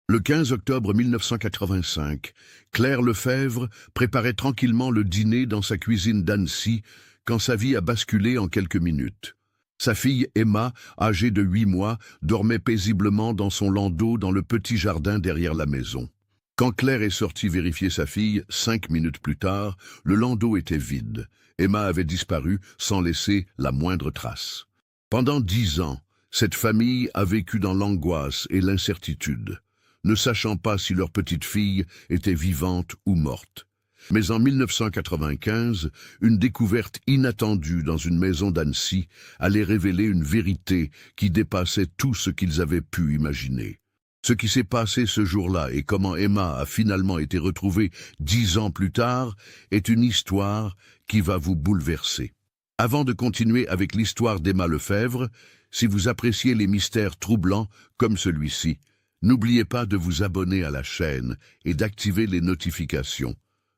Le 15 octobre 1985, Claire Lefebvre préparait tranquillement le dîner dans sa cuisine d'Annecy quand sa vie a basculé en quelques minutes. Sa fille Emma, âgée de 8 mois, dormait paisiblement dans son landau dans le petit jardin derrière la maison. Quand Claire est sortie vérifier sa fille, 5 minutes plus tard, le landau était vide. Emma avait disparu sans laisser la moindre trace. Pendant 10 ans, cette famille a vécu dans l'angoisse et l'incertitude, ne sachant pas si leur petite fille était vivante ou morte. Mais en 1995, une découverte inattendue dans une maison d'Annecy allait révéler une vérité qui dépassait tout ce qu'ils avaient pu imaginer. Ce qui s'est passé ce jour-là et comment Emma a finalement été retrouvée 10 ans plus tard est une histoire qui va vous bouleverser. Avant de continuer avec l'histoire d'Emma Lefebvre, si vous appréciez les mystères troublants comme celui-ci, n'oubliez pas de vous abonner à la chaîne et d'activer les notifications.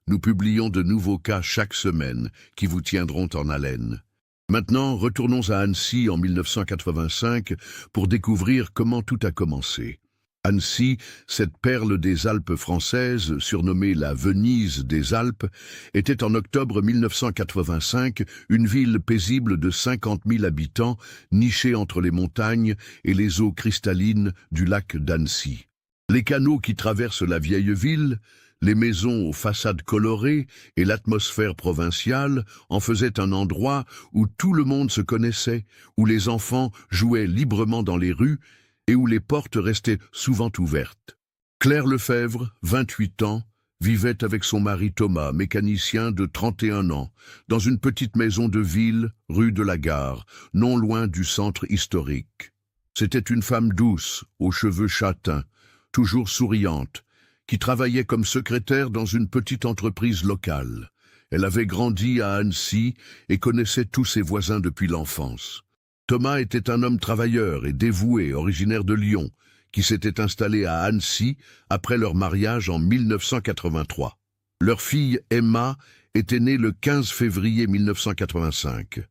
Nous publions de nouveaux cas chaque semaine qui vous tiendront en haleine. Maintenant, retournons à Annecy en 1985 pour découvrir comment tout a commencé. Annecy, cette perle des Alpes françaises, surnommée la Venise des Alpes, était en octobre 1985 une ville paisible de 50 000 habitants, nichée entre les montagnes et les eaux cristallines du lac d'Annecy. Les canaux qui traversent la vieille ville, les maisons aux façades colorées et l'atmosphère provinciale en faisaient un endroit où tout le monde se connaissait, où les enfants jouaient librement dans les rues, et où les portes restaient souvent ouvertes. Claire Lefebvre, 28 ans, vivait avec son mari Thomas, mécanicien de 31 ans, dans une petite maison de ville, rue de la Gare, non loin du centre historique. C'était une femme douce, aux cheveux châtains, toujours souriante, qui travaillait comme secrétaire dans une petite entreprise locale. Elle avait grandi à Annecy et connaissait tous ses voisins depuis l'enfance. Thomas était un homme travailleur et dévoué, originaire de Lyon, qui s'était installé à Annecy après leur mariage en 1983. Leur fille, Emma, était née le 15 février 1985.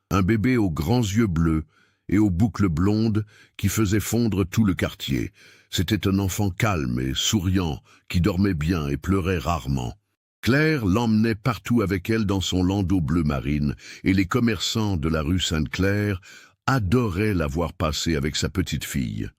Un bébé aux grands yeux bleus et aux boucles blondes qui faisait fondre tout le quartier. C'était un enfant calme et souriant, qui dormait bien et pleurait rarement. Claire l'emmenait partout avec elle dans son landau bleu marine, et les commerçants de la rue Sainte-Claire adorait la voir passer avec sa petite fille.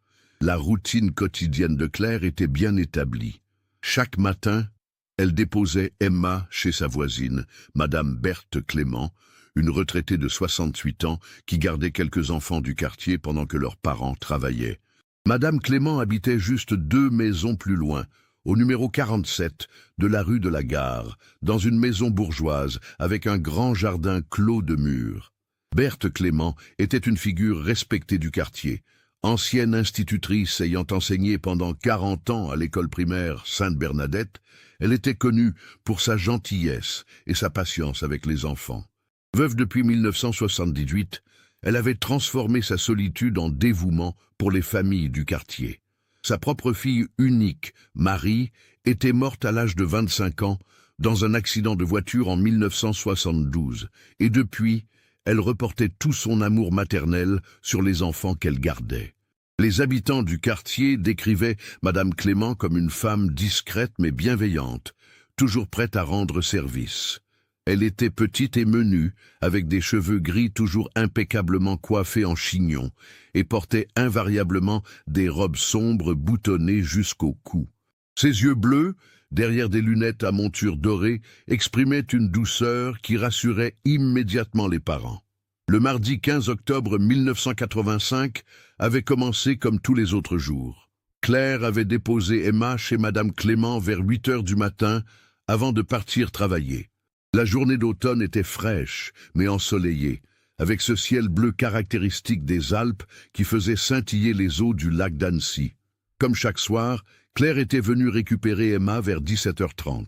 La routine quotidienne de Claire était bien établie. Chaque matin, elle déposait Emma chez sa voisine, Madame Berthe Clément, une retraitée de 68 ans qui gardait quelques enfants du quartier pendant que leurs parents travaillaient. Madame Clément habitait juste 2 maisons plus loin, au numéro 47 de la rue de la Gare, dans une maison bourgeoise avec un grand jardin clos de murs. Berthe Clément était une figure respectée du quartier. Ancienne institutrice ayant enseigné pendant 40 ans à l'école primaire Sainte-Bernadette, elle était connue pour sa gentillesse et sa patience avec les enfants. Veuve depuis 1978, elle avait transformé sa solitude en dévouement pour les familles du quartier. Sa propre fille unique, Marie, était morte à l'âge de 25 ans dans un accident de voiture en 1972, et depuis, elle reportait tout son amour maternel sur les enfants qu'elle gardait. Les habitants du quartier décrivaient Madame Clément comme une femme discrète mais bienveillante, toujours prête à rendre service. Elle était petite et menue, avec des cheveux gris toujours impeccablement coiffés en chignon, et portait invariablement des robes sombres boutonnées jusqu'au cou. Ses yeux bleus, derrière des lunettes à monture dorée, exprimaient une douceur qui rassurait immédiatement les parents. Le mardi 15 octobre 1985 avait commencé comme tous les autres jours. Claire avait déposé Emma chez Madame Clément vers 8 heures du matin avant de partir travailler. La journée d'automne était fraîche, mais ensoleillée, avec ce ciel bleu caractéristique des Alpes qui faisait scintiller les eaux du lac d'Annecy. Comme chaque soir, Claire était venue récupérer Emma vers 17h30.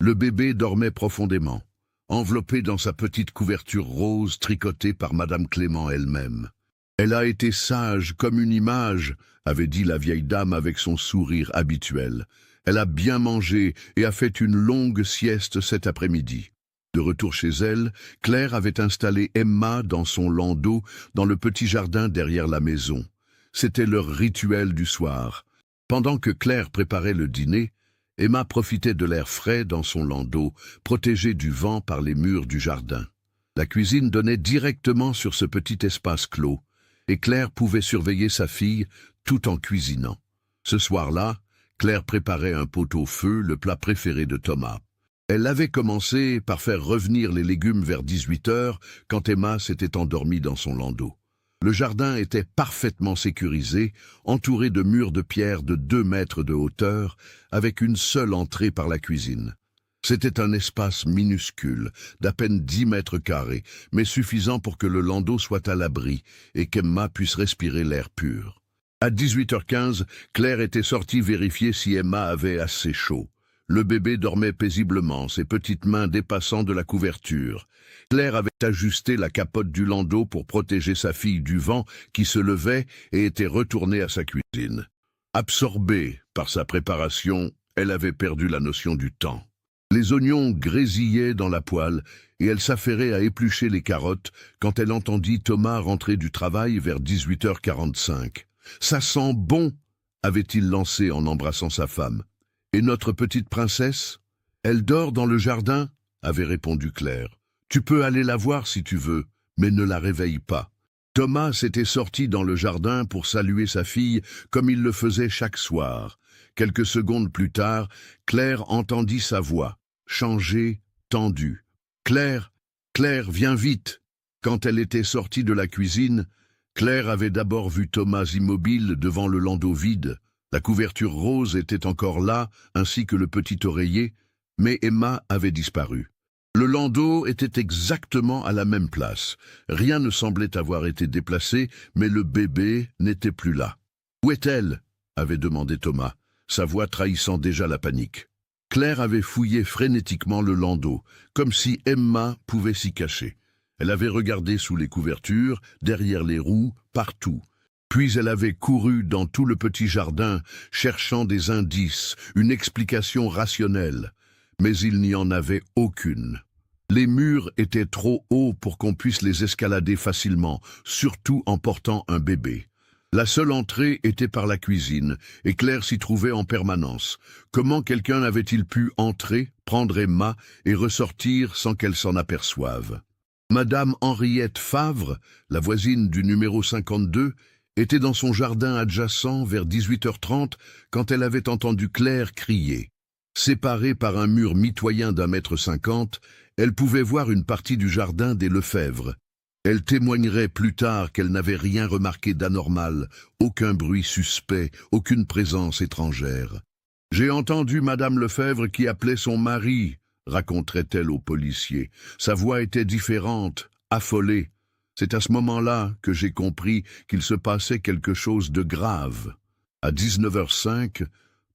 Le bébé dormait profondément, enveloppé dans sa petite couverture rose tricotée par Madame Clément elle-même. « Elle a été sage comme une image », avait dit la vieille dame avec son sourire habituel. « Elle a bien mangé et a fait une longue sieste cet après-midi. » De retour chez elle, Claire avait installé Emma dans son landau dans le petit jardin derrière la maison. C'était leur rituel du soir. Pendant que Claire préparait le dîner, Emma profitait de l'air frais dans son landau, protégée du vent par les murs du jardin. La cuisine donnait directement sur ce petit espace clos, et Claire pouvait surveiller sa fille tout en cuisinant. Ce soir-là, Claire préparait un pot-au-feu, le plat préféré de Thomas. Elle avait commencé par faire revenir les légumes vers 18 heures quand Emma s'était endormie dans son landau. Le jardin était parfaitement sécurisé, entouré de murs de pierre de 2 mètres de hauteur, avec une seule entrée par la cuisine. C'était un espace minuscule, d'à peine 10 mètres carrés, mais suffisant pour que le landau soit à l'abri et qu'Emma puisse respirer l'air pur. À 18h15, Claire était sortie vérifier si Emma avait assez chaud. Le bébé dormait paisiblement, ses petites mains dépassant de la couverture. Claire avait ajusté la capote du landau pour protéger sa fille du vent qui se levait et était retournée à sa cuisine. Absorbée par sa préparation, elle avait perdu la notion du temps. Les oignons grésillaient dans la poêle et elle s'affairait à éplucher les carottes quand elle entendit Thomas rentrer du travail vers 18h45. « Ça sent bon !» avait-il lancé en embrassant sa femme. « Et notre petite princesse ? Elle dort dans le jardin ?» avait répondu Claire. « Tu peux aller la voir si tu veux, mais ne la réveille pas. » Thomas s'était sorti dans le jardin pour saluer sa fille comme il le faisait chaque soir. Quelques secondes plus tard, Claire entendit sa voix, changée, tendue. « Claire, Claire, viens vite !» Quand elle était sortie de la cuisine, Claire avait d'abord vu Thomas immobile devant le landau vide. La couverture rose était encore là, ainsi que le petit oreiller, mais Emma avait disparu. Le landau était exactement à la même place. Rien ne semblait avoir été déplacé, mais le bébé n'était plus là. « Où est-elle » avait demandé Thomas, sa voix trahissant déjà la panique. Claire avait fouillé frénétiquement le landau, comme si Emma pouvait s'y cacher. Elle avait regardé sous les couvertures, derrière les roues, partout. Puis elle avait couru dans tout le petit jardin, cherchant des indices, une explication rationnelle. Mais il n'y en avait aucune. Les murs étaient trop hauts pour qu'on puisse les escalader facilement, surtout en portant un bébé. La seule entrée était par la cuisine, et Claire s'y trouvait en permanence. Comment quelqu'un avait-il pu entrer, prendre Emma et ressortir sans qu'elle s'en aperçoive ? Madame Henriette Favre, la voisine du numéro 52, était dans son jardin adjacent vers 18h30 quand elle avait entendu Claire crier. Séparée par un mur mitoyen d'1,50 m, elle pouvait voir une partie du jardin des Lefebvre. Elle témoignerait plus tard qu'elle n'avait rien remarqué d'anormal, aucun bruit suspect, aucune présence étrangère. « J'ai entendu Madame Lefebvre qui appelait son mari », raconterait-elle au policier. Sa voix était différente, affolée. C'est à ce moment-là que j'ai compris qu'il se passait quelque chose de grave. À 19h05,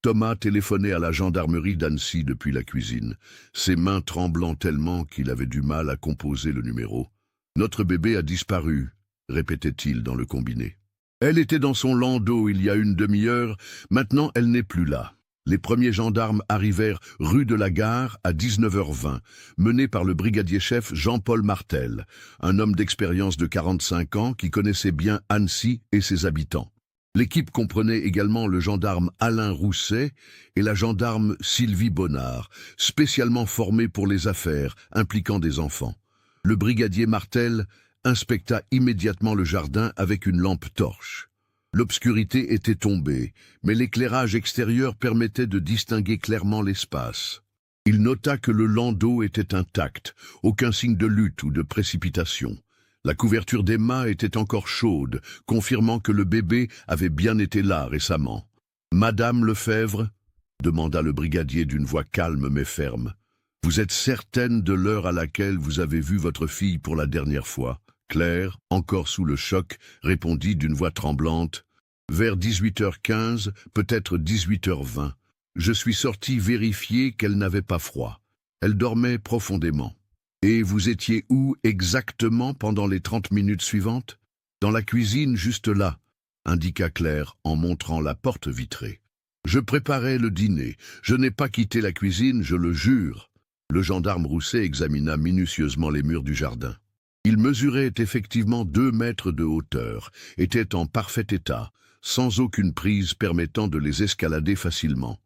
Thomas téléphonait à la gendarmerie d'Annecy depuis la cuisine, ses mains tremblant tellement qu'il avait du mal à composer le numéro. « Notre bébé a disparu », répétait-il dans le combiné. « Elle était dans son landau il y a une demi-heure, maintenant elle n'est plus là. » Les premiers gendarmes arrivèrent rue de la Gare à 19h20, menés par le brigadier-chef Jean-Paul Martel, un homme d'expérience de 45 ans qui connaissait bien Annecy et ses habitants. L'équipe comprenait également le gendarme Alain Rousset et la gendarme Sylvie Bonnard, spécialement formés pour les affaires impliquant des enfants. Le brigadier Martel inspecta immédiatement le jardin avec une lampe torche. L'obscurité était tombée, mais l'éclairage extérieur permettait de distinguer clairement l'espace. Il nota que le landau était intact, aucun signe de lutte ou de précipitation. La couverture d'Emma était encore chaude, confirmant que le bébé avait bien été là récemment. « Madame Lefebvre » demanda le brigadier d'une voix calme mais ferme. « Vous êtes certaine de l'heure à laquelle vous avez vu votre fille pour la dernière fois ?» Claire, encore sous le choc, répondit d'une voix tremblante. « Vers 18h15, peut-être 18h20. Je suis sorti vérifier qu'elle n'avait pas froid. Elle dormait profondément. » « Et vous étiez où exactement pendant les 30 minutes suivantes ?»« Dans la cuisine, juste là, » indiqua Claire en montrant la porte vitrée. « Je préparais le dîner. Je n'ai pas quitté la cuisine, je le jure. » Le gendarme Rousset examina minutieusement les murs du jardin. Ils mesuraient effectivement 2 mètres de hauteur, étaient en parfait état, sans aucune prise permettant de les escalader facilement.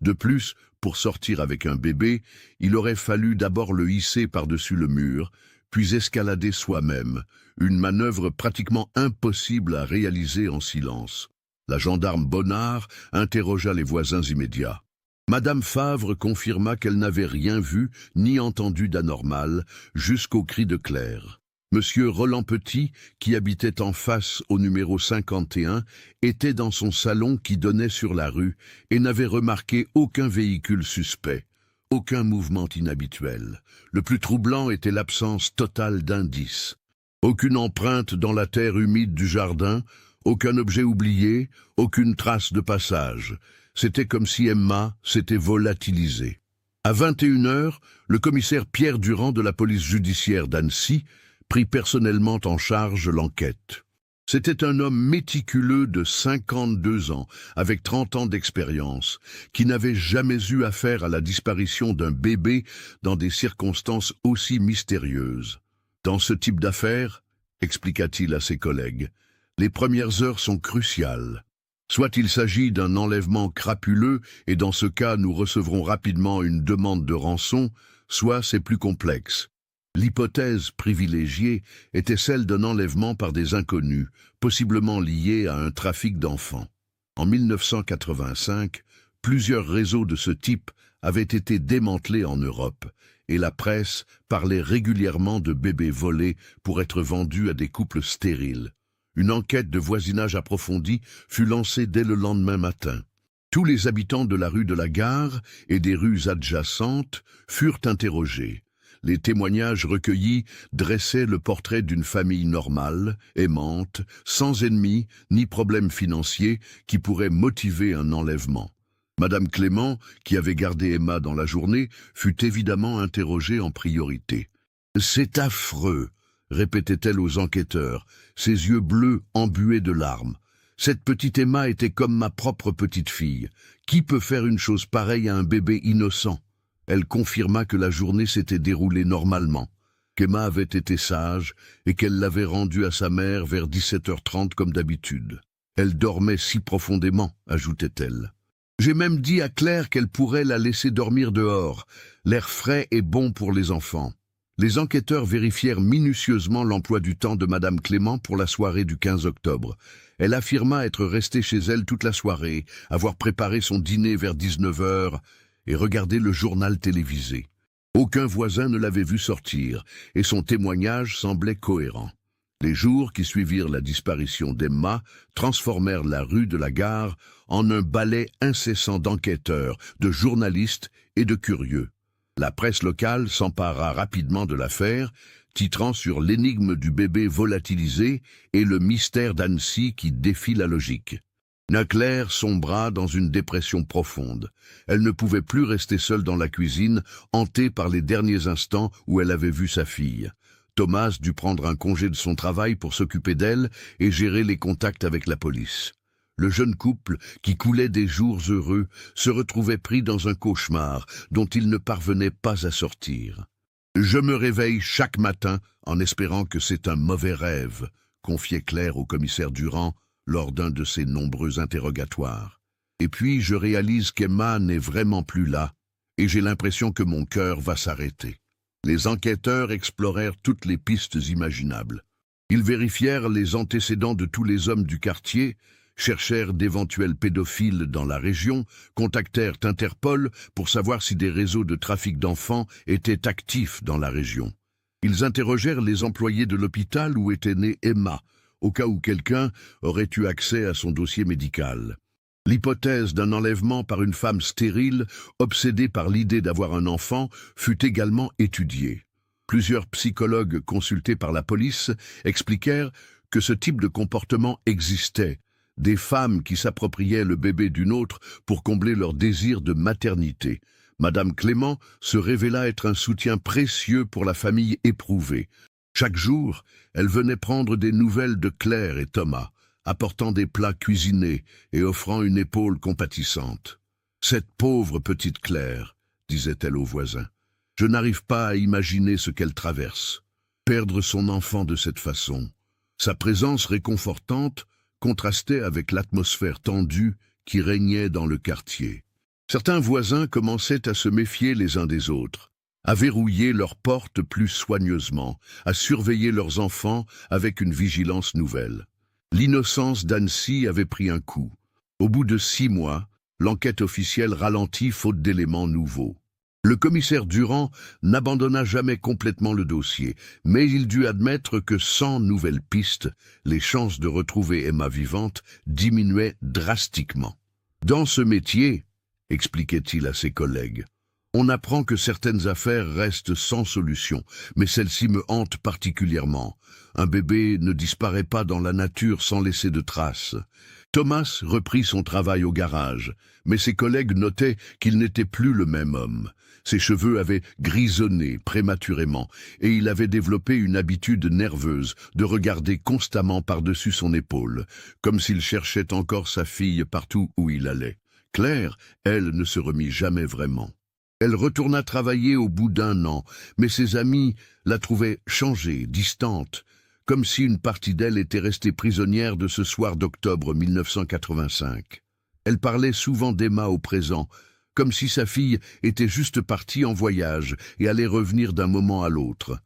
De plus, pour sortir avec un bébé, il aurait fallu d'abord le hisser par-dessus le mur, puis escalader soi-même, une manœuvre pratiquement impossible à réaliser en silence. La gendarme Bonnard interrogea les voisins immédiats. Madame Favre confirma qu'elle n'avait rien vu ni entendu d'anormal jusqu'au cri de Claire. Monsieur Roland Petit, qui habitait en face au numéro 51, était dans son salon qui donnait sur la rue et n'avait remarqué aucun véhicule suspect, aucun mouvement inhabituel. Le plus troublant était l'absence totale d'indices. Aucune empreinte dans la terre humide du jardin, aucun objet oublié, aucune trace de passage. C'était comme si Emma s'était volatilisée. À 21h, le commissaire Pierre Durand de la police judiciaire d'Annecy prit personnellement en charge l'enquête. C'était un homme méticuleux de 52 ans, avec 30 ans d'expérience, qui n'avait jamais eu affaire à la disparition d'un bébé dans des circonstances aussi mystérieuses. Dans ce type d'affaires, expliqua-t-il à ses collègues, les premières heures sont cruciales. Soit il s'agit d'un enlèvement crapuleux, et dans ce cas nous recevrons rapidement une demande de rançon, soit c'est plus complexe. L'hypothèse privilégiée était celle d'un enlèvement par des inconnus, possiblement liés à un trafic d'enfants. En 1985, plusieurs réseaux de ce type avaient été démantelés en Europe, et la presse parlait régulièrement de bébés volés pour être vendus à des couples stériles. Une enquête de voisinage approfondie fut lancée dès le lendemain matin. Tous les habitants de la rue de la Gare et des rues adjacentes furent interrogés. Les témoignages recueillis dressaient le portrait d'une famille normale, aimante, sans ennemis ni problèmes financiers qui pourraient motiver un enlèvement. Madame Clément, qui avait gardé Emma dans la journée, fut évidemment interrogée en priorité. « C'est affreux !» répétait-elle aux enquêteurs, ses yeux bleus embués de larmes. « Cette petite Emma était comme ma propre petite-fille. Qui peut faire une chose pareille à un bébé innocent ?» Elle confirma que la journée s'était déroulée normalement, qu'Emma avait été sage et qu'elle l'avait rendue à sa mère vers 17h30 comme d'habitude. Elle dormait si profondément, ajoutait-elle. J'ai même dit à Claire qu'elle pourrait la laisser dormir dehors. L'air frais est bon pour les enfants. Les enquêteurs vérifièrent minutieusement l'emploi du temps de Madame Clément pour la soirée du 15 octobre. Elle affirma être restée chez elle toute la soirée, avoir préparé son dîner vers 19h et regardé le journal télévisé. Aucun voisin ne l'avait vu sortir, et son témoignage semblait cohérent. Les jours qui suivirent la disparition d'Emma transformèrent la rue de la Gare en un balai incessant d'enquêteurs, de journalistes et de curieux. La presse locale s'empara rapidement de l'affaire, titrant sur l'énigme du bébé volatilisé et le mystère d'Annecy qui défie la logique. Claire sombra dans une dépression profonde. Elle ne pouvait plus rester seule dans la cuisine, hantée par les derniers instants où elle avait vu sa fille. Thomas dut prendre un congé de son travail pour s'occuper d'elle et gérer les contacts avec la police. Le jeune couple, qui coulait des jours heureux, se retrouvait pris dans un cauchemar dont il ne parvenait pas à sortir. « Je me réveille chaque matin en espérant que c'est un mauvais rêve », confiait Claire au commissaire Durand lors d'un de ses nombreux interrogatoires. « Et puis je réalise qu'Emma n'est vraiment plus là, et j'ai l'impression que mon cœur va s'arrêter. » Les enquêteurs explorèrent toutes les pistes imaginables. Ils vérifièrent les antécédents de tous les hommes du quartier, cherchèrent d'éventuels pédophiles dans la région, contactèrent Interpol pour savoir si des réseaux de trafic d'enfants étaient actifs dans la région. Ils interrogèrent les employés de l'hôpital où était née Emma, au cas où quelqu'un aurait eu accès à son dossier médical. L'hypothèse d'un enlèvement par une femme stérile, obsédée par l'idée d'avoir un enfant, fut également étudiée. Plusieurs psychologues consultés par la police expliquèrent que ce type de comportement existait, des femmes qui s'appropriaient le bébé d'une autre pour combler leur désir de maternité. Madame Clément se révéla être un soutien précieux pour la famille éprouvée. Chaque jour, elle venait prendre des nouvelles de Claire et Thomas, apportant des plats cuisinés et offrant une épaule compatissante. « Cette pauvre petite Claire, » disait-elle aux voisins, « je n'arrive pas à imaginer ce qu'elle traverse. Perdre son enfant de cette façon. » Sa présence réconfortante contrastait avec l'atmosphère tendue qui régnait dans le quartier. Certains voisins commençaient à se méfier les uns des autres, à verrouiller leurs portes plus soigneusement, à surveiller leurs enfants avec une vigilance nouvelle. L'innocence d'Annecy avait pris un coup. Au bout de 6 mois, l'enquête officielle ralentit faute d'éléments nouveaux. Le commissaire Durand n'abandonna jamais complètement le dossier, mais il dut admettre que sans nouvelles pistes, les chances de retrouver Emma vivante diminuaient drastiquement. Dans ce métier, expliquait-il à ses collègues, on apprend que certaines affaires restent sans solution, mais celle-ci me hante particulièrement. Un bébé ne disparaît pas dans la nature sans laisser de traces. Thomas reprit son travail au garage, mais ses collègues notaient qu'il n'était plus le même homme. Ses cheveux avaient grisonné prématurément, et il avait développé une habitude nerveuse de regarder constamment par-dessus son épaule, comme s'il cherchait encore sa fille partout où il allait. Claire, elle, ne se remit jamais vraiment. Elle retourna travailler au bout d'1 an, mais ses amis la trouvaient changée, distante, comme si une partie d'elle était restée prisonnière de ce soir d'octobre 1985. Elle parlait souvent d'Emma au présent, comme si sa fille était juste partie en voyage et allait revenir d'un moment à l'autre.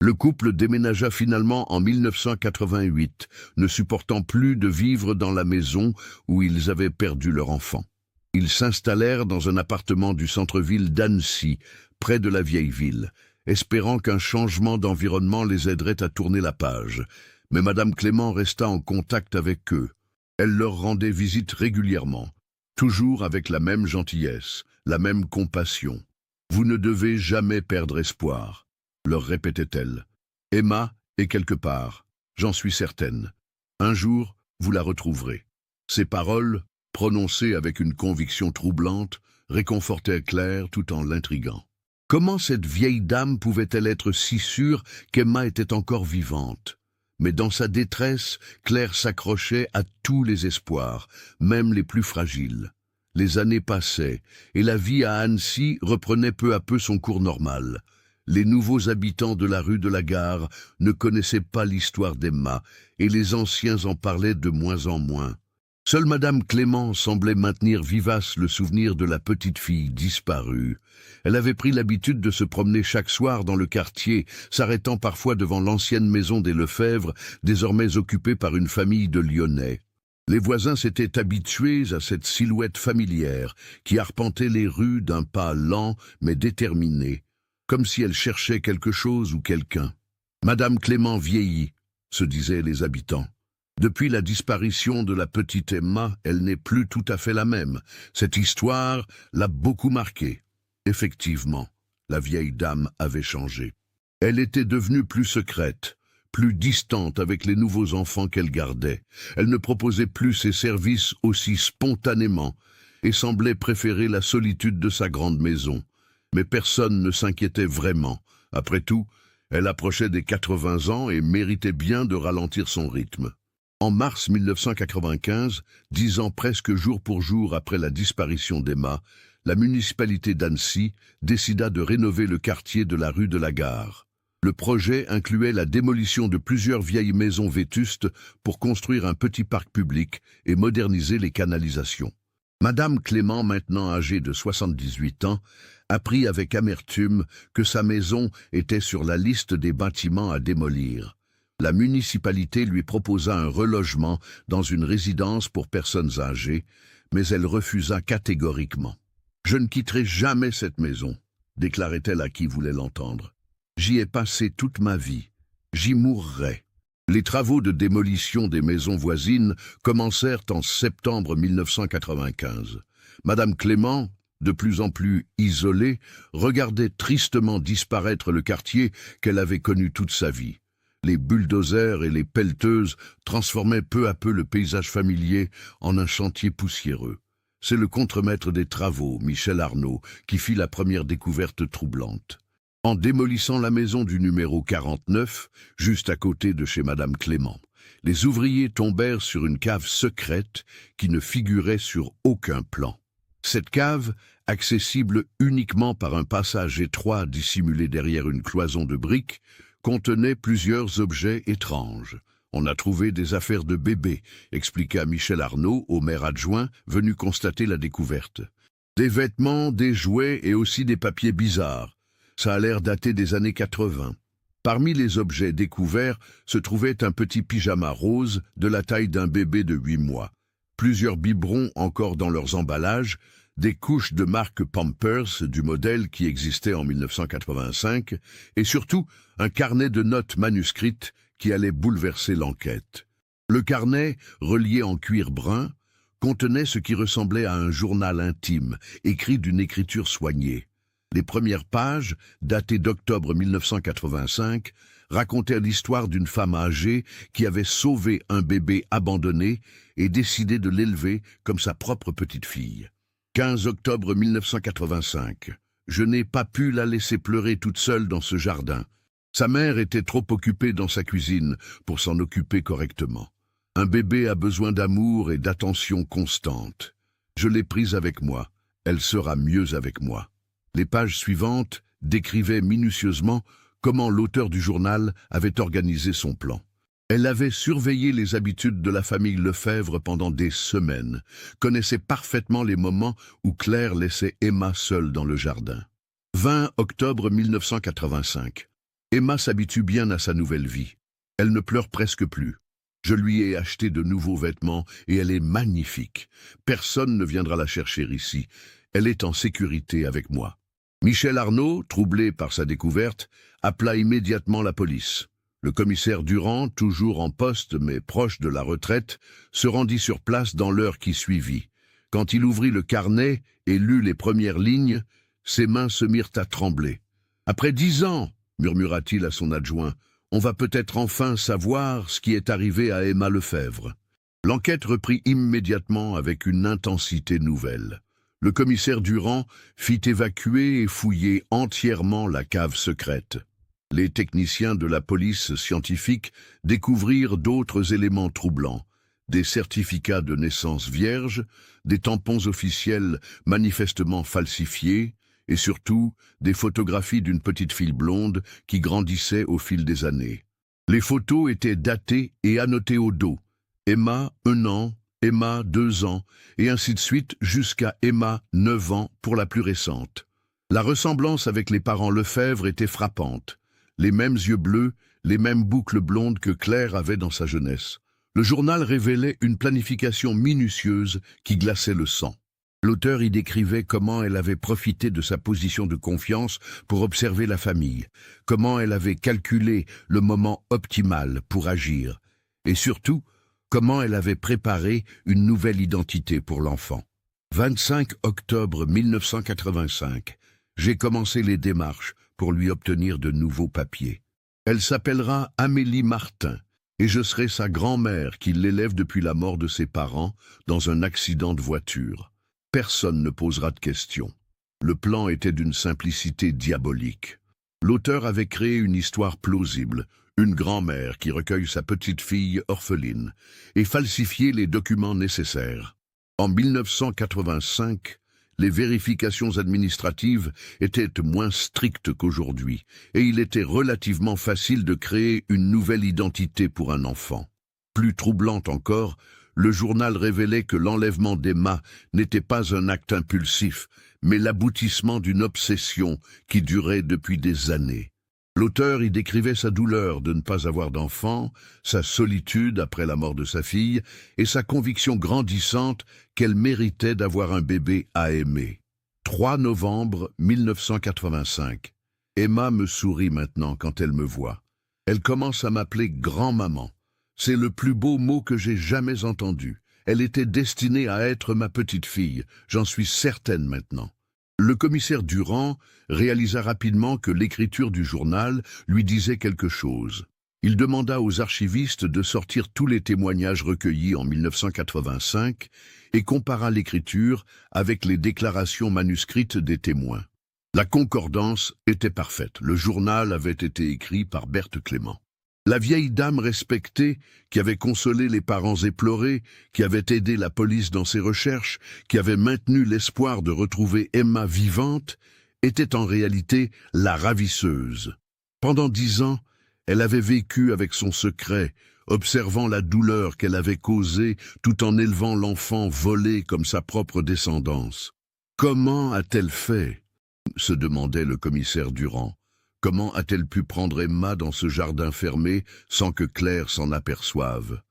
Le couple déménagea finalement en 1988, ne supportant plus de vivre dans la maison où ils avaient perdu leur enfant. Ils s'installèrent dans un appartement du centre-ville d'Annecy, près de la vieille ville, espérant qu'un changement d'environnement les aiderait à tourner la page. Mais Madame Clément resta en contact avec eux. Elle leur rendait visite régulièrement, toujours avec la même gentillesse, la même compassion. « Vous ne devez jamais perdre espoir », leur répétait-elle. « Emma est quelque part, j'en suis certaine. Un jour, vous la retrouverez. » Ces paroles, prononcées avec une conviction troublante, réconfortaient Claire tout en l'intriguant. Comment cette vieille dame pouvait-elle être si sûre qu'Emma était encore vivante? Mais dans sa détresse, Claire s'accrochait à tous les espoirs, même les plus fragiles. Les années passaient, et la vie à Annecy reprenait peu à peu son cours normal. Les nouveaux habitants de la rue de la Gare ne connaissaient pas l'histoire d'Emma, et les anciens en parlaient de moins en moins. Seule Madame Clément semblait maintenir vivace le souvenir de la petite fille disparue. Elle avait pris l'habitude de se promener chaque soir dans le quartier, s'arrêtant parfois devant l'ancienne maison des Lefebvre, désormais occupée par une famille de Lyonnais. Les voisins s'étaient habitués à cette silhouette familière qui arpentait les rues d'un pas lent mais déterminé, comme si elle cherchait quelque chose ou quelqu'un. Madame Clément vieillit, se disaient les habitants. Depuis la disparition de la petite Emma, elle n'est plus tout à fait la même. Cette histoire l'a beaucoup marquée. Effectivement, la vieille dame avait changé. Elle était devenue plus secrète, plus distante avec les nouveaux enfants qu'elle gardait. Elle ne proposait plus ses services aussi spontanément et semblait préférer la solitude de sa grande maison. Mais personne ne s'inquiétait vraiment. Après tout, elle approchait des 80 ans et méritait bien de ralentir son rythme. En mars 1995, 10 ans presque jour pour jour après la disparition d'Emma, la municipalité d'Annecy décida de rénover le quartier de la rue de la Gare. Le projet incluait la démolition de plusieurs vieilles maisons vétustes pour construire un petit parc public et moderniser les canalisations. Madame Clément, maintenant âgée de 78 ans, apprit avec amertume que sa maison était sur la liste des bâtiments à démolir. La municipalité lui proposa un relogement dans une résidence pour personnes âgées, mais elle refusa catégoriquement. « Je ne quitterai jamais cette maison », déclarait-elle à qui voulait l'entendre. « J'y ai passé toute ma vie. J'y mourrai. » Les travaux de démolition des maisons voisines commencèrent en septembre 1995. Madame Clément, de plus en plus isolée, regardait tristement disparaître le quartier qu'elle avait connu toute sa vie. Les bulldozers et les pelleteuses transformaient peu à peu le paysage familier en un chantier poussiéreux. C'est le contremaître des travaux, Michel Arnaud, qui fit la première découverte troublante. En démolissant la maison du numéro 49, juste à côté de chez Madame Clément, les ouvriers tombèrent sur une cave secrète qui ne figurait sur aucun plan. Cette cave, accessible uniquement par un passage étroit dissimulé derrière une cloison de briques, contenait plusieurs objets étranges. On a trouvé des affaires de bébé, expliqua Michel Arnaud au maire adjoint, venu constater la découverte. Des vêtements, des jouets et aussi des papiers bizarres. Ça a l'air daté des années 80. Parmi les objets découverts se trouvait un petit pyjama rose de la taille d'un bébé de 8 mois. Plusieurs biberons encore dans leurs emballages, des couches de marque Pampers du modèle qui existait en 1985 et surtout un carnet de notes manuscrites qui allait bouleverser l'enquête. Le carnet, relié en cuir brun, contenait ce qui ressemblait à un journal intime, écrit d'une écriture soignée. Les premières pages, datées d'octobre 1985, racontaient l'histoire d'une femme âgée qui avait sauvé un bébé abandonné et décidé de l'élever comme sa propre petite-fille. 15 octobre 1985. Je n'ai pas pu la laisser pleurer toute seule dans ce jardin. Sa mère était trop occupée dans sa cuisine pour s'en occuper correctement. Un bébé a besoin d'amour et d'attention constante. Je l'ai prise avec moi. Elle sera mieux avec moi. Les pages suivantes décrivaient minutieusement comment l'auteur du journal avait organisé son plan. Elle avait surveillé les habitudes de la famille Lefebvre pendant des semaines, connaissait parfaitement les moments où Claire laissait Emma seule dans le jardin. 20 octobre 1985. Emma s'habitue bien à sa nouvelle vie. Elle ne pleure presque plus. Je lui ai acheté de nouveaux vêtements et elle est magnifique. Personne ne viendra la chercher ici. Elle est en sécurité avec moi. Michel Arnaud, troublé par sa découverte, appela immédiatement la police. Le commissaire Durand, toujours en poste mais proche de la retraite, se rendit sur place dans l'heure qui suivit. Quand il ouvrit le carnet et lut les premières lignes, ses mains se mirent à trembler. « Après 10 ans, murmura-t-il à son adjoint, on va peut-être enfin savoir ce qui est arrivé à Emma Lefebvre. » L'enquête reprit immédiatement avec une intensité nouvelle. Le commissaire Durand fit évacuer et fouiller entièrement la cave secrète. Les techniciens de la police scientifique découvrirent d'autres éléments troublants, des certificats de naissance vierges, des tampons officiels manifestement falsifiés, et surtout des photographies d'une petite fille blonde qui grandissait au fil des années. Les photos étaient datées et annotées au dos. Emma, 1 an, Emma, 2 ans, et ainsi de suite jusqu'à Emma, 9 ans, pour la plus récente. La ressemblance avec les parents Lefebvre était frappante. Les mêmes yeux bleus, les mêmes boucles blondes que Claire avait dans sa jeunesse. Le journal révélait une planification minutieuse qui glaçait le sang. L'auteur y décrivait comment elle avait profité de sa position de confiance pour observer la famille, comment elle avait calculé le moment optimal pour agir, et surtout, comment elle avait préparé une nouvelle identité pour l'enfant. 25 octobre 1985, j'ai commencé les démarches pour lui obtenir de nouveaux papiers. Elle s'appellera Amélie Martin, et je serai sa grand-mère qui l'élève depuis la mort de ses parents dans un accident de voiture. Personne ne posera de questions. Le plan était d'une simplicité diabolique. L'auteur avait créé une histoire plausible, une grand-mère qui recueille sa petite-fille orpheline, et falsifié les documents nécessaires. En 1985, les vérifications administratives étaient moins strictes qu'aujourd'hui, et il était relativement facile de créer une nouvelle identité pour un enfant. Plus troublante encore, le journal révélait que l'enlèvement d'Emma n'était pas un acte impulsif, mais l'aboutissement d'une obsession qui durait depuis des années. L'auteur y décrivait sa douleur de ne pas avoir d'enfant, sa solitude après la mort de sa fille et sa conviction grandissante qu'elle méritait d'avoir un bébé à aimer. 3 novembre 1985. Emma me sourit maintenant quand elle me voit. Elle commence à m'appeler grand-maman. C'est le plus beau mot que j'ai jamais entendu. Elle était destinée à être ma petite fille, j'en suis certaine maintenant. Le commissaire Durand réalisa rapidement que l'écriture du journal lui disait quelque chose. Il demanda aux archivistes de sortir tous les témoignages recueillis en 1985 et compara l'écriture avec les déclarations manuscrites des témoins. La concordance était parfaite. Le journal avait été écrit par Berthe Clément. La vieille dame respectée, qui avait consolé les parents éplorés, qui avait aidé la police dans ses recherches, qui avait maintenu l'espoir de retrouver Emma vivante, était en réalité la ravisseuse. Pendant 10 ans, elle avait vécu avec son secret, observant la douleur qu'elle avait causée tout en élevant l'enfant volé comme sa propre descendance. « Comment a-t-elle fait ?» se demandait le commissaire Durand. « Comment a-t-elle pu prendre Emma dans ce jardin fermé sans que Claire s'en aperçoive ?»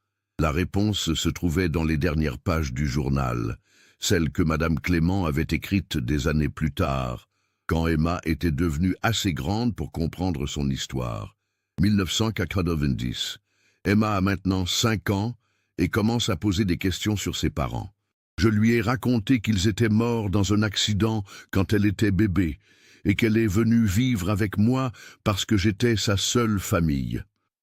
La réponse se trouvait dans les dernières pages du journal, celle que Madame Clément avait écrite des années plus tard, quand Emma était devenue assez grande pour comprendre son histoire. 1990. Emma a maintenant 5 ans et commence à poser des questions sur ses parents. Je lui ai raconté qu'ils étaient morts dans un accident quand elle était bébé et qu'elle est venue vivre avec moi parce que j'étais sa seule famille.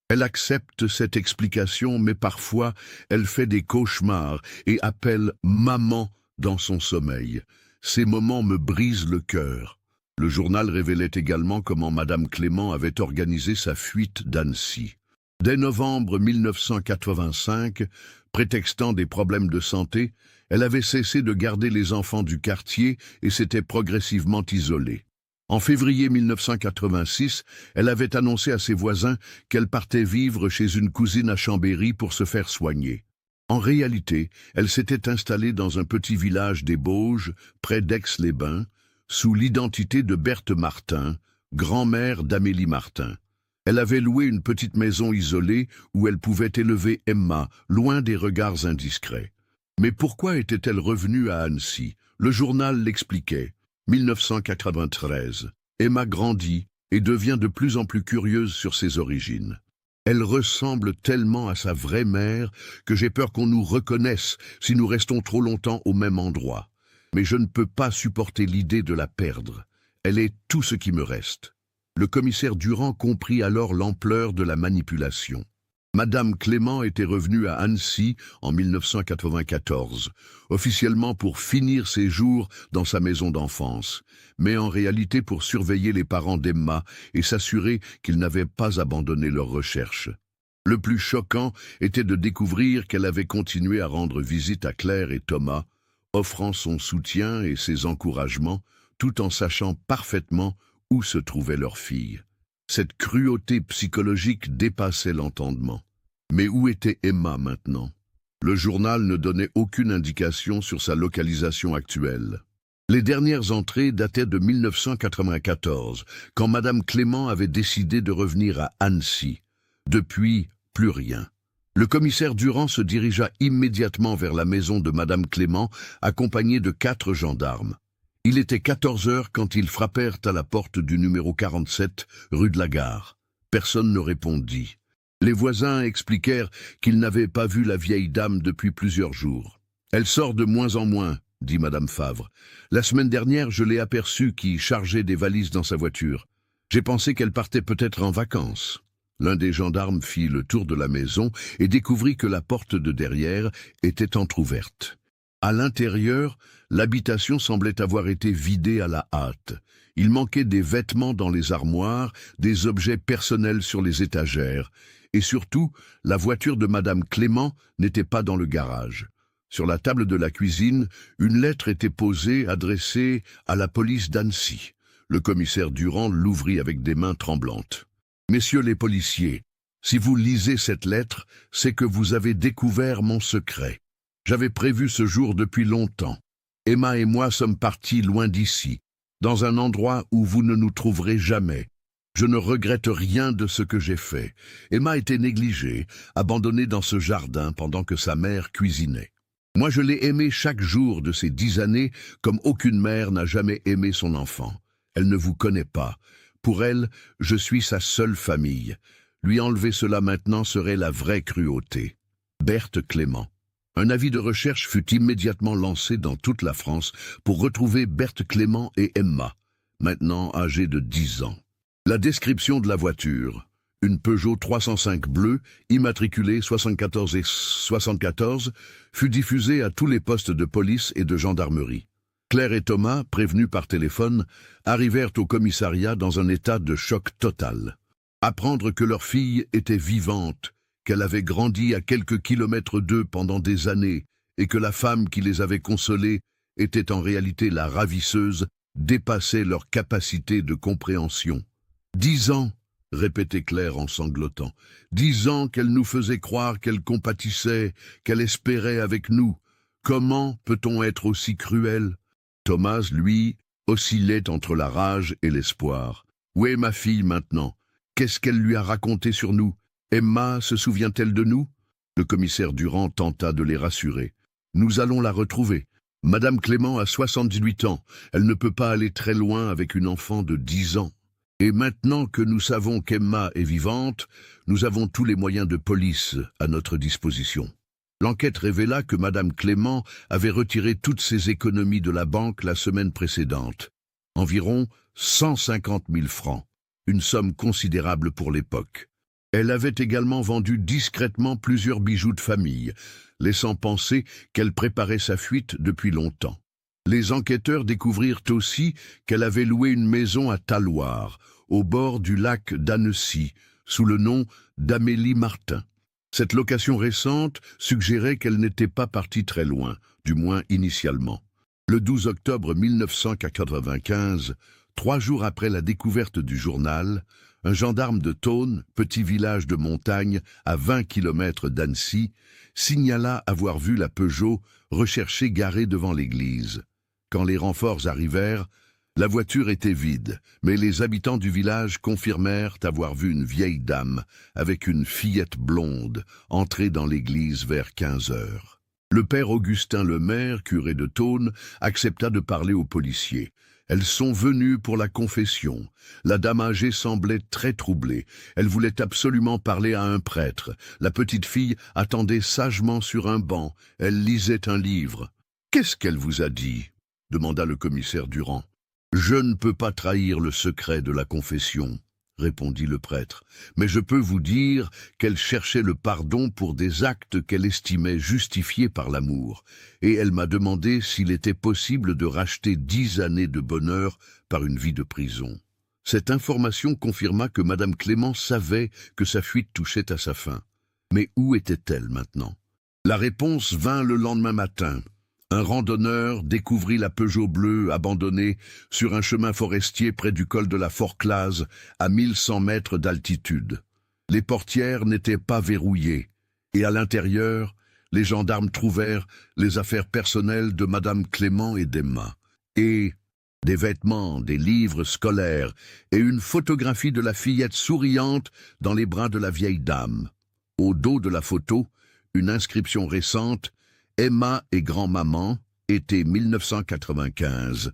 Elle accepte cette explication, mais parfois elle fait des cauchemars et appelle « maman » dans son sommeil. Ces moments me brisent le cœur. Le journal révélait également comment Madame Clément avait organisé sa fuite d'Annecy. Dès novembre 1985, prétextant des problèmes de santé, elle avait cessé de garder les enfants du quartier et s'était progressivement isolée. En février 1986, elle avait annoncé à ses voisins qu'elle partait vivre chez une cousine à Chambéry pour se faire soigner. En réalité, elle s'était installée dans un petit village des Bauges, près d'Aix-les-Bains, sous l'identité de Berthe Martin, grand-mère d'Amélie Martin. Elle avait loué une petite maison isolée où elle pouvait élever Emma, loin des regards indiscrets. Mais pourquoi était-elle revenue à Annecy? Le journal l'expliquait. 1993. Emma grandit et devient de plus en plus curieuse sur ses origines. Elle ressemble tellement à sa vraie mère que j'ai peur qu'on nous reconnaisse si nous restons trop longtemps au même endroit. Mais je ne peux pas supporter l'idée de la perdre. Elle est tout ce qui me reste. Le commissaire Durand comprit alors l'ampleur de la manipulation. Madame Clément était revenue à Annecy en 1994, officiellement pour finir ses jours dans sa maison d'enfance, mais en réalité pour surveiller les parents d'Emma et s'assurer qu'ils n'avaient pas abandonné leurs recherches. Le plus choquant était de découvrir qu'elle avait continué à rendre visite à Claire et Thomas, offrant son soutien et ses encouragements, tout en sachant parfaitement où se trouvait leur fille. Cette cruauté psychologique dépassait l'entendement. Mais où était Emma maintenant? Le journal ne donnait aucune indication sur sa localisation actuelle. Les dernières entrées dataient de 1994, quand Madame Clément avait décidé de revenir à Annecy. Depuis, plus rien. Le commissaire Durand se dirigea immédiatement vers la maison de Madame Clément, accompagné de 4 gendarmes. Il était 14 heures quand ils frappèrent à la porte du numéro 47, rue de la Gare. Personne ne répondit. Les voisins expliquèrent qu'ils n'avaient pas vu la vieille dame depuis plusieurs jours. « Elle sort de moins en moins », dit Madame Favre. « La semaine dernière, je l'ai aperçue qui chargeait des valises dans sa voiture. J'ai pensé qu'elle partait peut-être en vacances. » L'un des gendarmes fit le tour de la maison et découvrit que la porte de derrière était entr'ouverte. À l'intérieur, l'habitation semblait avoir été vidée à la hâte. Il manquait des vêtements dans les armoires, des objets personnels sur les étagères, et surtout, la voiture de Madame Clément n'était pas dans le garage. Sur la table de la cuisine, une lettre était posée, adressée à la police d'Annecy. Le commissaire Durand l'ouvrit avec des mains tremblantes. « Messieurs les policiers, si vous lisez cette lettre, c'est que vous avez découvert mon secret. J'avais prévu ce jour depuis longtemps. Emma et moi sommes partis loin d'ici, dans un endroit où vous ne nous trouverez jamais. Je ne regrette rien de ce que j'ai fait. Emma était négligée, abandonnée dans ce jardin pendant que sa mère cuisinait. Moi je l'ai aimée chaque jour de ces 10 années comme aucune mère n'a jamais aimé son enfant. Elle ne vous connaît pas. Pour elle, je suis sa seule famille. Lui enlever cela maintenant serait la vraie cruauté. Berthe Clément. Un avis de recherche fut immédiatement lancé dans toute la France pour retrouver Berthe Clément et Emma, maintenant âgées de 10 ans. La description de la voiture, une Peugeot 305 bleue, immatriculée 74 et 74, fut diffusée à tous les postes de police et de gendarmerie. Claire et Thomas, prévenus par téléphone, arrivèrent au commissariat dans un état de choc total. Apprendre que leur fille était vivante, qu'elle avait grandi à quelques kilomètres d'eux pendant des années et que la femme qui les avait consolés était en réalité la ravisseuse, dépassait leur capacité de compréhension. 10 ans, répétait Claire en sanglotant. 10 ans qu'elle nous faisait croire qu'elle compatissait, qu'elle espérait avec nous. Comment peut-on être aussi cruel? Thomas, lui, oscillait entre la rage et l'espoir. Où est ma fille maintenant? Qu'est-ce qu'elle lui a raconté sur nous? Emma se souvient-elle de nous? Le commissaire Durand tenta de les rassurer. Nous allons la retrouver. Madame Clément a 78 ans. Elle ne peut pas aller très loin avec une enfant de 10 ans. Et maintenant que nous savons qu'Emma est vivante, nous avons tous les moyens de police à notre disposition. L'enquête révéla que Madame Clément avait retiré toutes ses économies de la banque la semaine précédente. Environ 150 000 francs, une somme considérable pour l'époque. Elle avait également vendu discrètement plusieurs bijoux de famille, laissant penser qu'elle préparait sa fuite depuis longtemps. Les enquêteurs découvrirent aussi qu'elle avait loué une maison à Talloires, au bord du lac d'Annecy, sous le nom d'Amélie Martin. Cette location récente suggérait qu'elle n'était pas partie très loin, du moins initialement. Le 12 octobre 1995, 3 jours après la découverte du journal, un gendarme de Thônes, petit village de montagne à 20 km d'Annecy, signala avoir vu la Peugeot recherchée garée devant l'église. Quand les renforts arrivèrent, la voiture était vide, mais les habitants du village confirmèrent avoir vu une vieille dame avec une fillette blonde entrer dans l'église vers 15 heures. Le père Augustin Lemaire, curé de Thônes, accepta de parler aux policiers. Elles sont venues pour la confession. La dame âgée semblait très troublée. Elle voulait absolument parler à un prêtre. La petite fille attendait sagement sur un banc. Elle lisait un livre. « Qu'est-ce qu'elle vous a dit ?» demanda le commissaire Durand. « Je ne peux pas trahir le secret de la confession, » répondit le prêtre, « mais je peux vous dire qu'elle cherchait le pardon pour des actes qu'elle estimait justifiés par l'amour, et elle m'a demandé s'il était possible de racheter 10 années de bonheur par une vie de prison. » Cette information confirma que Madame Clément savait que sa fuite touchait à sa fin. Mais où était-elle maintenant? La réponse vint le lendemain matin. Un randonneur découvrit la Peugeot bleue abandonnée sur un chemin forestier près du col de la Forclaz, à 1100 mètres d'altitude. Les portières n'étaient pas verrouillées, et à l'intérieur, les gendarmes trouvèrent les affaires personnelles de Madame Clément et d'Emma, et des vêtements, des livres scolaires, et une photographie de la fillette souriante dans les bras de la vieille dame. Au dos de la photo, une inscription récente: Emma et grand-maman, été 1995,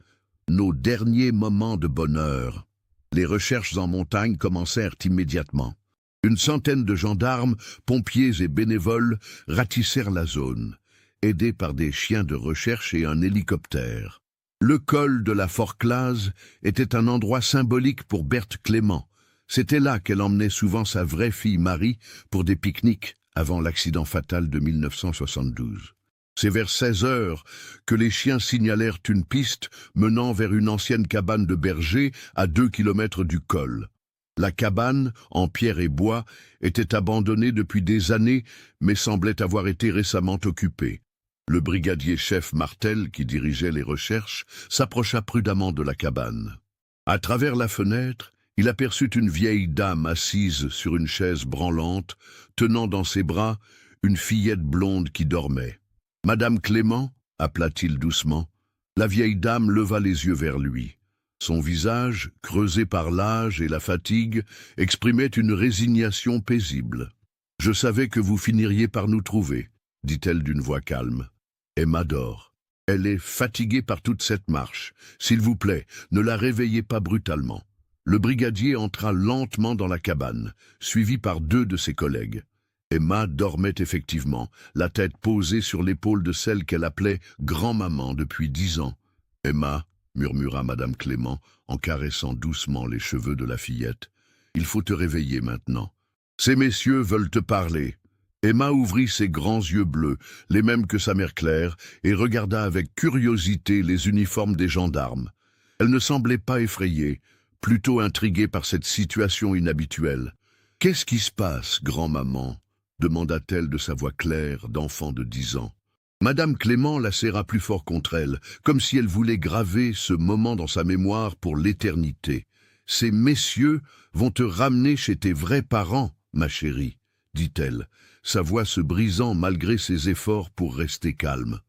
nos derniers moments de bonheur. Les recherches en montagne commencèrent immédiatement. Une centaine de gendarmes, pompiers et bénévoles ratissèrent la zone, aidés par des chiens de recherche et un hélicoptère. Le col de la Forclaz était un endroit symbolique pour Berthe Clément. C'était là qu'elle emmenait souvent sa vraie fille Marie pour des pique-niques avant l'accident fatal de 1972. C'est vers 16 heures que les chiens signalèrent une piste menant vers une ancienne cabane de berger à 2 km du col. La cabane, en pierre et bois, était abandonnée depuis des années, mais semblait avoir été récemment occupée. Le brigadier-chef Martel, qui dirigeait les recherches, s'approcha prudemment de la cabane. À travers la fenêtre, il aperçut une vieille dame assise sur une chaise branlante, tenant dans ses bras une fillette blonde qui dormait. « Madame Clément » appela-t-il doucement. La vieille dame leva les yeux vers lui. Son visage, creusé par l'âge et la fatigue, exprimait une résignation paisible. « Je savais que vous finiriez par nous trouver, » dit-elle d'une voix calme. « Emma dort. Elle est fatiguée par toute cette marche. S'il vous plaît, ne la réveillez pas brutalement. » Le brigadier entra lentement dans la cabane, suivi par 2 de ses collègues. Emma dormait effectivement, la tête posée sur l'épaule de celle qu'elle appelait grand-maman depuis 10 ans. « Emma, » murmura Madame Clément, en caressant doucement les cheveux de la fillette, « il faut te réveiller maintenant. Ces messieurs veulent te parler. » Emma ouvrit ses grands yeux bleus, les mêmes que sa mère Claire, et regarda avec curiosité les uniformes des gendarmes. Elle ne semblait pas effrayée, plutôt intriguée par cette situation inhabituelle. « Qu'est-ce qui se passe, grand-maman » demanda-t-elle de sa voix claire d'enfant de 10 ans. Madame Clément la serra plus fort contre elle, comme si elle voulait graver ce moment dans sa mémoire pour l'éternité. Ces messieurs vont te ramener chez tes vrais parents, ma chérie, dit-elle, sa voix se brisant malgré ses efforts pour rester calme.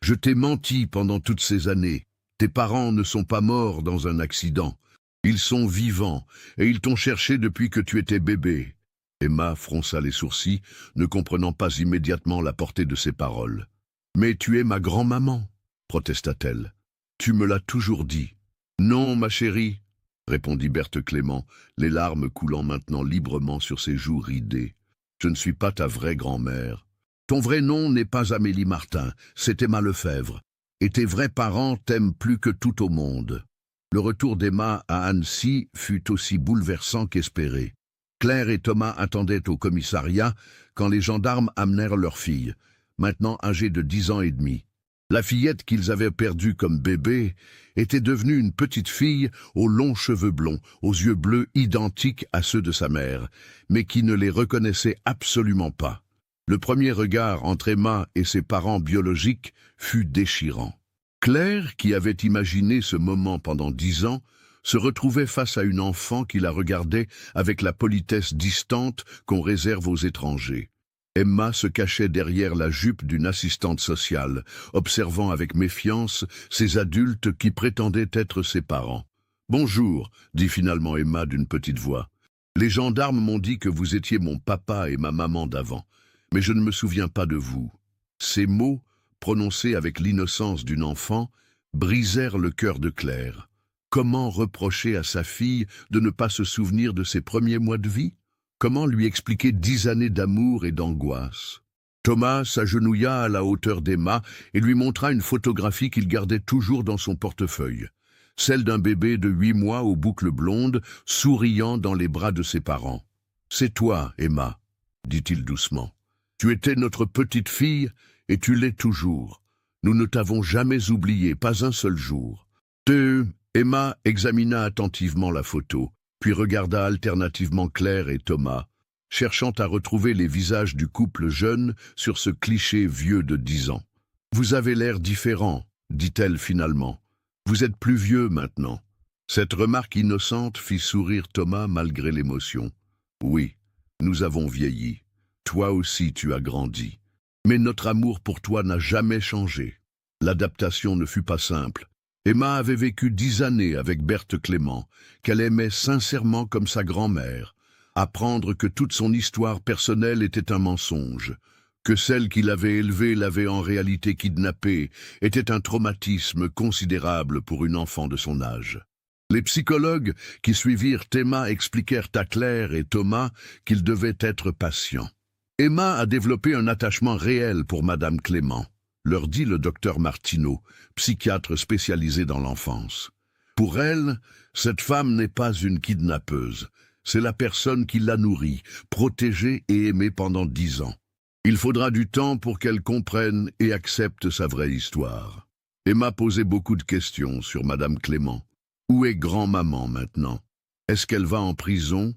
Je t'ai menti pendant toutes ces années. Tes parents ne sont pas morts dans un accident. Ils sont vivants, et ils t'ont cherché depuis que tu étais bébé. Emma fronça les sourcils, ne comprenant pas immédiatement la portée de ses paroles. « Mais tu es ma grand-maman, protesta-t-elle. Tu me l'as toujours dit. »« Non, ma chérie, » répondit Berthe Clément, les larmes coulant maintenant librement sur ses joues ridées. « Je ne suis pas ta vraie grand-mère. Ton vrai nom n'est pas Amélie Martin, c'est Emma Lefebvre. Et tes vrais parents t'aiment plus que tout au monde. » Le retour d'Emma à Annecy fut aussi bouleversant qu'espéré. Claire et Thomas attendaient au commissariat quand les gendarmes amenèrent leur fille, maintenant âgée de 10 ans et demi. La fillette qu'ils avaient perdue comme bébé était devenue une petite fille aux longs cheveux blonds, aux yeux bleus identiques à ceux de sa mère, mais qui ne les reconnaissait absolument pas. Le premier regard entre Emma et ses parents biologiques fut déchirant. Claire, qui avait imaginé ce moment pendant 10 ans, se retrouvait face à une enfant qui la regardait avec la politesse distante qu'on réserve aux étrangers. Emma se cachait derrière la jupe d'une assistante sociale, observant avec méfiance ces adultes qui prétendaient être ses parents. « Bonjour, » dit finalement Emma d'une petite voix. « Les gendarmes m'ont dit que vous étiez mon papa et ma maman d'avant, mais je ne me souviens pas de vous. » Ces mots, prononcés avec l'innocence d'une enfant, brisèrent le cœur de Claire. Comment reprocher à sa fille de ne pas se souvenir de ses premiers mois de vie? Comment lui expliquer 10 années d'amour et d'angoisse? Thomas s'agenouilla à la hauteur d'Emma et lui montra une photographie qu'il gardait toujours dans son portefeuille. Celle d'un bébé de 8 mois aux boucles blondes, souriant dans les bras de ses parents. « C'est toi, Emma, » dit-il doucement. « Tu étais notre petite fille et tu l'es toujours. Nous ne t'avons jamais oublié, pas un seul jour. » Emma examina attentivement la photo, puis regarda alternativement Claire et Thomas, cherchant à retrouver les visages du couple jeune sur ce cliché vieux de 10 ans. « Vous avez l'air différent, » dit-elle finalement. « Vous êtes plus vieux maintenant. » Cette remarque innocente fit sourire Thomas malgré l'émotion. « Oui, nous avons vieilli. Toi aussi tu as grandi. Mais notre amour pour toi n'a jamais changé. » L'adaptation ne fut pas simple. Emma avait vécu 10 années avec Berthe Clément, qu'elle aimait sincèrement comme sa grand-mère. Apprendre que toute son histoire personnelle était un mensonge, que celle qui l'avait élevée l'avait en réalité kidnappée, était un traumatisme considérable pour une enfant de son âge. Les psychologues qui suivirent Emma expliquèrent à Claire et Thomas qu'ils devaient être patients. Emma a développé un attachement réel pour Madame Clément, leur dit le docteur Martineau, psychiatre spécialisé dans l'enfance. Pour elle, cette femme n'est pas une kidnappeuse, c'est la personne qui l'a nourrie, protégée et aimée pendant 10 ans. Il faudra du temps pour qu'elle comprenne et accepte sa vraie histoire. Emma posait beaucoup de questions sur Madame Clément. Où est grand-maman maintenant? Est-ce qu'elle va en prison?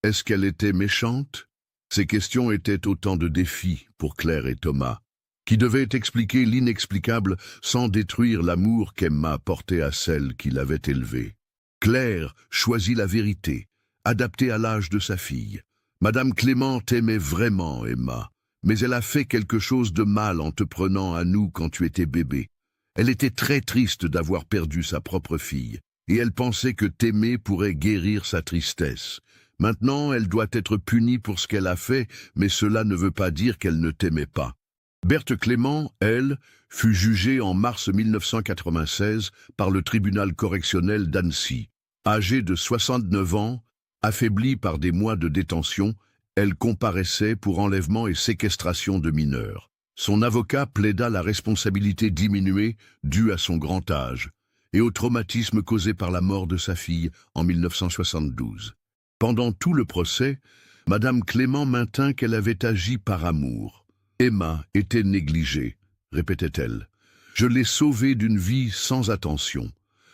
Est-ce qu'elle était méchante? Ces questions étaient autant de défis pour Claire et Thomas, qui devaient expliquer l'inexplicable sans détruire l'amour qu'Emma portait à celle qui l'avait élevée. Claire choisit la vérité, adaptée à l'âge de sa fille. Madame Clément aimait vraiment Emma, mais elle a fait quelque chose de mal en te prenant à nous quand tu étais bébé. Elle était très triste d'avoir perdu sa propre fille, et elle pensait que t'aimer pourrait guérir sa tristesse. Maintenant, elle doit être punie pour ce qu'elle a fait, mais cela ne veut pas dire qu'elle ne t'aimait pas. Berthe Clément, elle, fut jugée en mars 1996 par le tribunal correctionnel d'Annecy. Âgée de 69 ans, affaiblie par des mois de détention, elle comparaissait pour enlèvement et séquestration de mineurs. Son avocat plaida la responsabilité diminuée due à son grand âge et au traumatisme causé par la mort de sa fille en 1972. Pendant tout le procès, Madame Clément maintint qu'elle avait agi par amour. « Emma était négligée », répétait-elle. « Je l'ai sauvée d'une vie sans attention.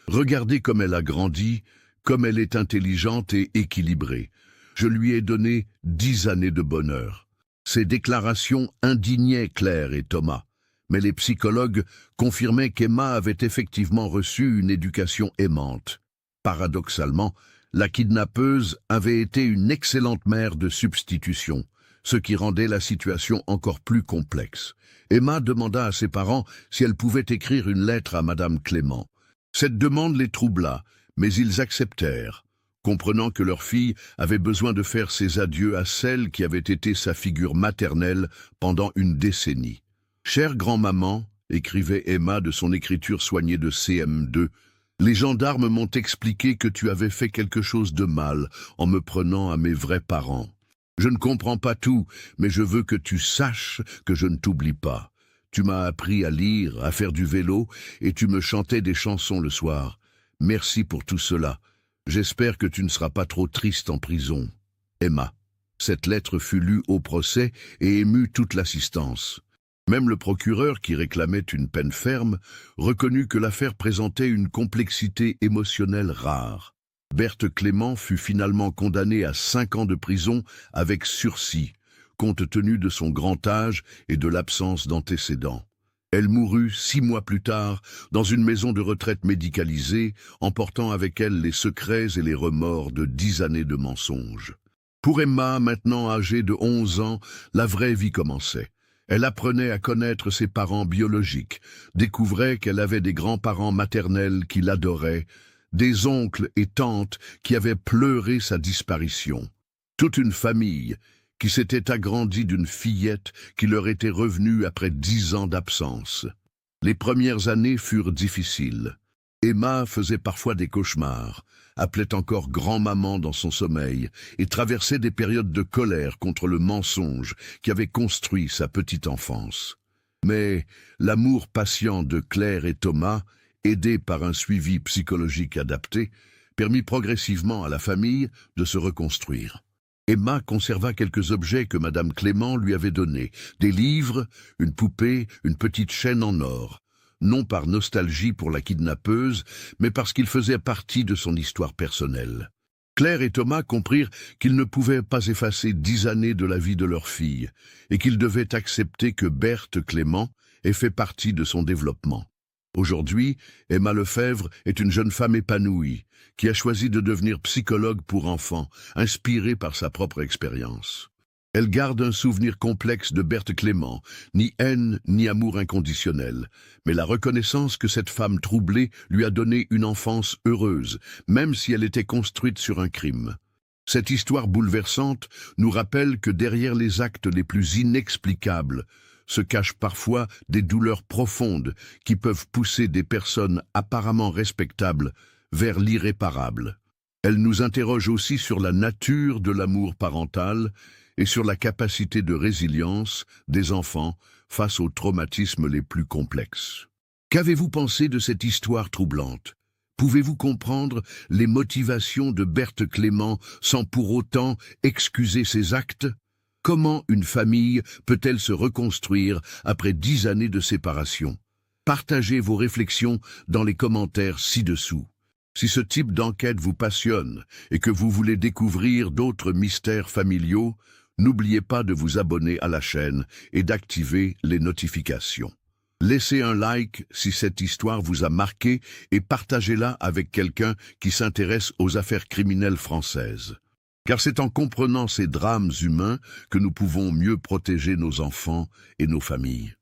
Regardez comme elle a grandi, comme elle est intelligente et équilibrée. Je lui ai donné 10 années de bonheur. » Ces déclarations indignaient Claire et Thomas, mais les psychologues confirmaient qu'Emma avait effectivement reçu une éducation aimante. Paradoxalement, La kidnappeuse avait été une excellente mère de substitution, ce qui rendait la situation encore plus complexe. Emma demanda à ses parents si elle pouvait écrire une lettre à Madame Clément. Cette demande les troubla, mais ils acceptèrent, comprenant que leur fille avait besoin de faire ses adieux à celle qui avait été sa figure maternelle pendant une décennie. « Chère grand-maman », écrivait Emma de son écriture soignée de CM2, « les gendarmes m'ont expliqué que tu avais fait quelque chose de mal en me prenant à mes vrais parents. Je ne comprends pas tout, mais je veux que tu saches que je ne t'oublie pas. Tu m'as appris à lire, à faire du vélo, et tu me chantais des chansons le soir. Merci pour tout cela. J'espère que tu ne seras pas trop triste en prison. Emma. » Cette lettre fut lue au procès et émut toute l'assistance. Même le procureur, qui réclamait une peine ferme, reconnut que l'affaire présentait une complexité émotionnelle rare. Berthe Clément fut finalement condamnée à 5 ans de prison avec sursis, compte tenu de son grand âge et de l'absence d'antécédents. Elle mourut 6 mois plus tard dans une maison de retraite médicalisée, emportant avec elle les secrets et les remords de 10 années de mensonges. Pour Emma, maintenant âgée de 11 ans, la vraie vie commençait. Elle apprenait à connaître ses parents biologiques, découvrait qu'elle avait des grands-parents maternels qui l'adoraient, des oncles et tantes qui avaient pleuré sa disparition. Toute une famille qui s'était agrandie d'une fillette qui leur était revenue après 10 ans d'absence. Les premières années furent difficiles. Emma faisait parfois des cauchemars, appelait encore grand-maman dans son sommeil et traversait des périodes de colère contre le mensonge qui avait construit sa petite enfance. Mais l'amour patient de Claire et Thomas, aidé par un suivi psychologique adapté, permit progressivement à la famille de se reconstruire. Emma conserva quelques objets que Madame Clément lui avait donnés, des livres, une poupée, une petite chaîne en or, non par nostalgie pour la kidnappeuse, mais parce qu'ils faisaient partie de son histoire personnelle. Claire et Thomas comprirent qu'ils ne pouvaient pas effacer 10 années de la vie de leur fille, et qu'ils devaient accepter que Berthe Clément ait fait partie de son développement. Aujourd'hui, Emma Lefebvre est une jeune femme épanouie, qui a choisi de devenir psychologue pour enfants, inspirée par sa propre expérience. Elle garde un souvenir complexe de Berthe Clément, ni haine ni amour inconditionnel, mais la reconnaissance que cette femme troublée lui a donné une enfance heureuse, même si elle était construite sur un crime. Cette histoire bouleversante nous rappelle que derrière les actes les plus inexplicables se cachent parfois des douleurs profondes qui peuvent pousser des personnes apparemment respectables vers l'irréparable. Elle nous interroge aussi sur la nature de l'amour parental et sur la capacité de résilience des enfants face aux traumatismes les plus complexes. Qu'avez-vous pensé de cette histoire troublante? Pouvez-vous comprendre les motivations de Berthe Clément sans pour autant excuser ses actes? Comment une famille peut-elle se reconstruire après 10 années de séparation? Partagez vos réflexions dans les commentaires ci-dessous. Si ce type d'enquête vous passionne et que vous voulez découvrir d'autres mystères familiaux, n'oubliez pas de vous abonner à la chaîne et d'activer les notifications. Laissez un like si cette histoire vous a marqué et partagez-la avec quelqu'un qui s'intéresse aux affaires criminelles françaises. Car c'est en comprenant ces drames humains que nous pouvons mieux protéger nos enfants et nos familles.